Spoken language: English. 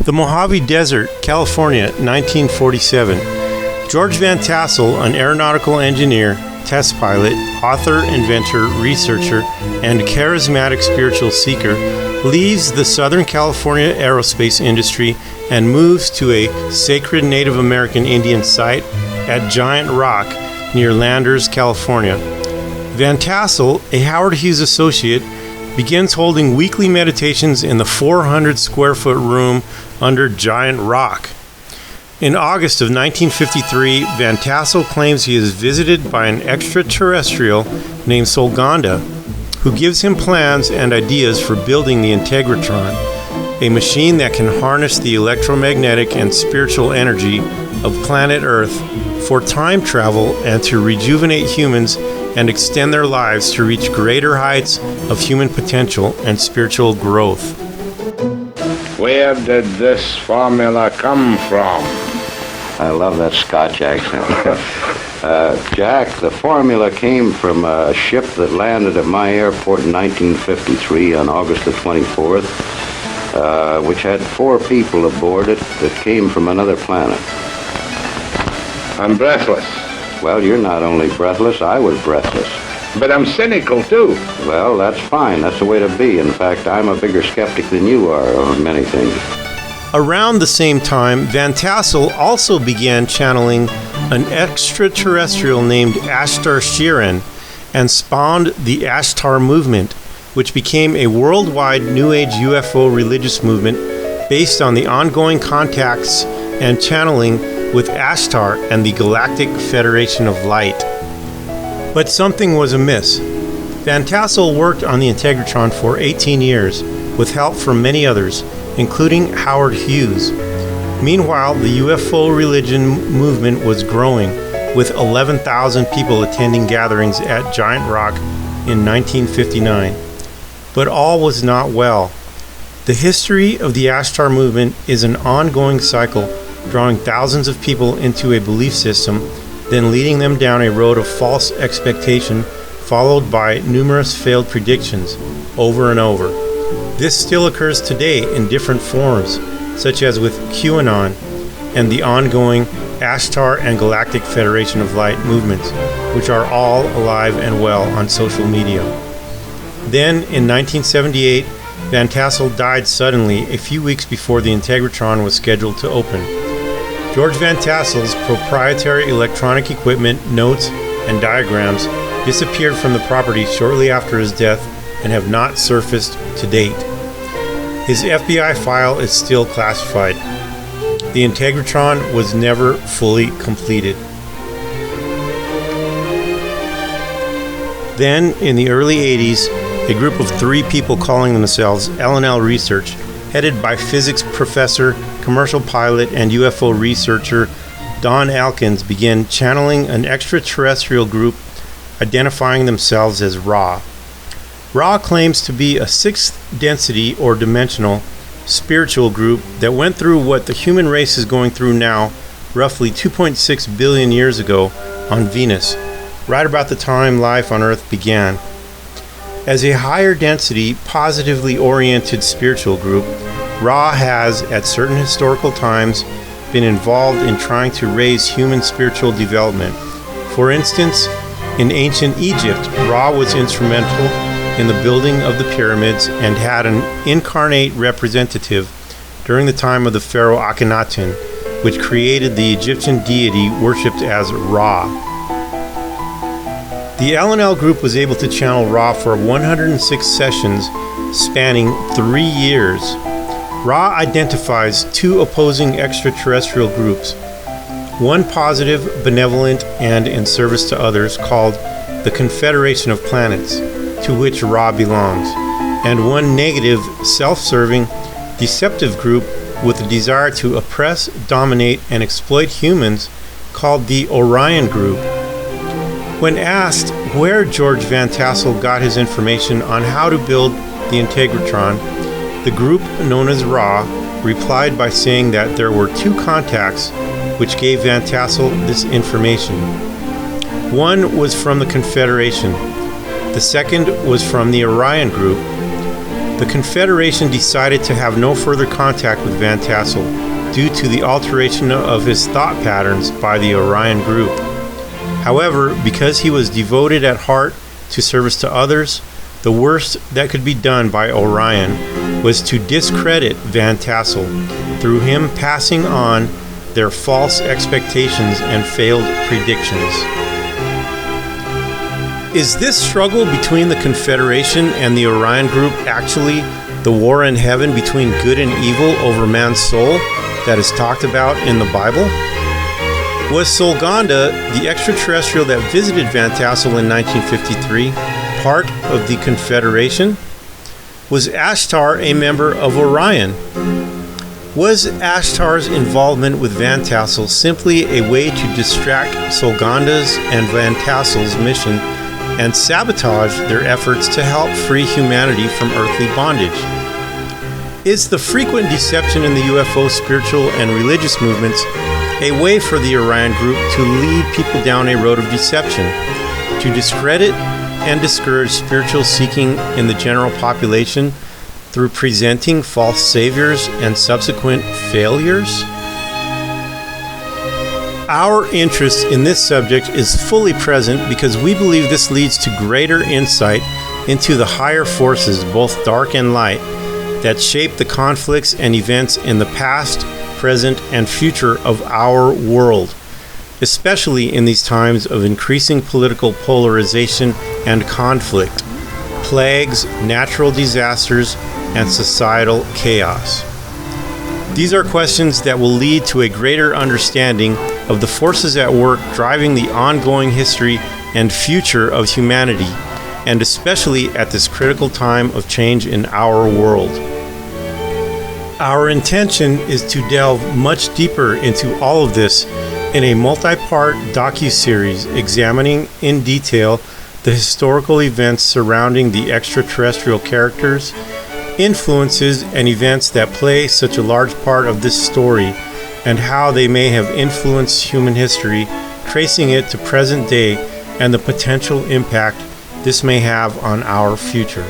The Mojave Desert, California, 1947. George Van Tassel, an aeronautical engineer, test pilot, author, inventor, researcher, and charismatic spiritual seeker, leaves the Southern California aerospace industry and moves to a sacred Native American Indian site at Giant Rock near Landers, California. Van Tassel, a Howard Hughes associate, begins holding weekly meditations in the 400-square-foot room under Giant Rock. In August of 1953, Van Tassel claims he is visited by an extraterrestrial named Solganda, who gives him plans and ideas for building the Integratron, a machine that can harness the electromagnetic and spiritual energy of planet Earth for time travel and to rejuvenate humans and extend their lives to reach greater heights of human potential and spiritual growth. Where did this formula come from? I love that Scotch accent. Jack, the formula came from a ship that landed at my airport in 1953 on August the 24th, which had 4 people aboard it that came from another planet. I'm breathless. Well, you're not only breathless, I was breathless. But I'm cynical, too. Well, that's fine. That's the way to be. In fact, I'm a bigger skeptic than you are on many things. Around the same time, Van Tassel also began channeling an extraterrestrial named Ashtar Shiran and spawned the Ashtar movement, which became a worldwide New Age UFO religious movement based on the ongoing contacts and channeling with Ashtar and the Galactic Federation of Light. But something was amiss. Van Tassel worked on the Integratron for 18 years, with help from many others, including Howard Hughes. Meanwhile, the UFO religion movement was growing, with 11,000 people attending gatherings at Giant Rock in 1959. But all was not well. The history of the Ashtar movement is an ongoing cycle, drawing thousands of people into a belief system, then leading them down a road of false expectation, followed by numerous failed predictions over and over. This still occurs today in different forms, such as with QAnon and the ongoing Ashtar and Galactic Federation of Light movements, which are all alive and well on social media. Then, in 1978, Van Tassel died suddenly a few weeks before the Integratron was scheduled to open. George Van Tassel's proprietary electronic equipment, notes, and diagrams disappeared from the property shortly after his death and have not surfaced to date. His FBI file is still classified. The Integratron was never fully completed. Then, in the early 80s, a group of 3 people calling themselves L&L Research, headed by physics professor, commercial pilot, and UFO researcher Don Alkins, began channeling an extraterrestrial group identifying themselves as Ra. Ra claims to be a 6th density or dimensional spiritual group that went through what the human race is going through now, roughly 2.6 billion years ago, on Venus, right about the time life on Earth began. As a higher density, positively oriented spiritual group, Ra has, at certain historical times, been involved in trying to raise human spiritual development. For instance, in ancient Egypt, Ra was instrumental in the building of the pyramids and had an incarnate representative during the time of the pharaoh Akhenaten, which created the Egyptian deity worshipped as Ra. The L&L group was able to channel Ra for 106 sessions spanning 3 years. Ra identifies 2 opposing extraterrestrial groups, one positive, benevolent, and in service to others, called the Confederation of Planets, to which Ra belongs, and one negative, self-serving, deceptive group with a desire to oppress, dominate, and exploit humans, called the Orion Group. When asked where George Van Tassel got his information on how to build the Integratron, the group known as Ra replied by saying that there were 2 contacts which gave Van Tassel this information. One was from the Confederation. The second was from the Orion Group. the Confederation decided to have no further contact with Van Tassel due to the alteration of his thought patterns by the Orion group. However, because he was devoted at heart to service to others, the worst that could be done by Orion was to discredit Van Tassel through him passing on their false expectations and failed predictions. Is this struggle between the Confederation and the Orion group actually the war in heaven between good and evil over man's soul that is talked about in the Bible? Was Solganda, the extraterrestrial that visited Van Tassel in 1953, part of the Confederation? Was Ashtar a member of Orion? Was Ashtar's involvement with Van Tassel simply a way to distract Solganda's and Van Tassel's mission and sabotage their efforts to help free humanity from earthly bondage? Is the frequent deception in the UFO spiritual and religious movements a way for the Orion group to lead people down a road of deception, to discredit and discourage spiritual seeking in the general population through presenting false saviors and subsequent failures? Our interest in this subject is fully present because we believe this leads to greater insight into the higher forces, both dark and light, that shape the conflicts and events in the past, present, and future of our world, especially in these times of increasing political polarization and conflict, plagues, natural disasters, and societal chaos. These are questions that will lead to a greater understanding of the forces at work driving the ongoing history and future of humanity, and especially at this critical time of change in our world. Our intention is to delve much deeper into all of this in a multi-part docu-series examining in detail the historical events surrounding the extraterrestrial characters, influences, and events that play such a large part of this story, and how they may have influenced human history, tracing it to present day and the potential impact this may have on our future.